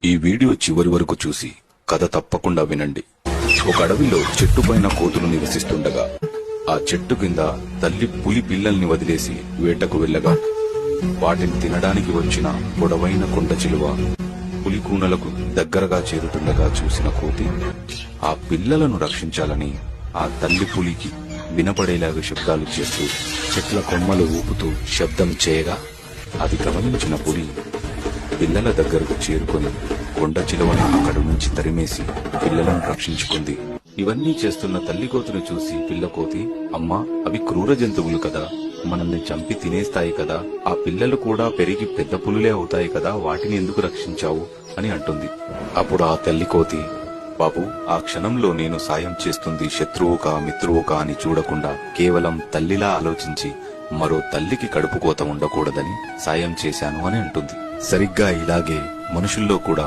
ఈ వీడియో చివరి వరకు చూసి కథ తప్పకుండా వినండి. ఒక అడవిలో చెట్టుపైన కోతులు నివసిస్తుండగా ఆ చెట్టు కింద తల్లి పులి పిల్లల్ని వదిలేసి వేటకు వెళ్ళగా వాటిని తినడానికి వచ్చిన పొడవైన కొండ చిలువ పులి కూనలకు దగ్గరగా చేరుతుండగా చూసిన కోతి ఆ పిల్లలను రక్షించాలని ఆ తల్లి పులికి వినపడేలాగా శబ్దాలు చేస్తూ చెట్ల కొమ్మలు ఊపుతూ శబ్దం చేయగా అది గమనించిన పులి పిల్లల దగ్గరకు చేరుకొని కొండ చిలువని అక్కడి నుంచి తరిమేసి పిల్లలను రక్షించుకుంది. ఇవన్నీ చేస్తున్న తల్లి కోతిని చూసి పిల్ల కోతి, అమ్మా, అవి క్రూర జంతువులు కదా, మనల్ని చంపి తినేస్తాయి కదా, ఆ పిల్లలు కూడా పెరిగి పెద్ద పులులే అవుతాయి కదా, వాటిని ఎందుకు రక్షించావు అని అంటుంది. అప్పుడు ఆ తల్లి కోతి, బాబు, ఆ క్షణంలో నేను సాయం చేస్తుంది శత్రువుకా మిత్రువుకా అని చూడకుండా కేవలం తల్లిలా ఆలోచించి మరో తల్లికి కడుపు కోత ఉండకూడదని సాయం చేశాను అని అంటుంది. సరిగ్గా ఇలాగే మనుషుల్లో కూడా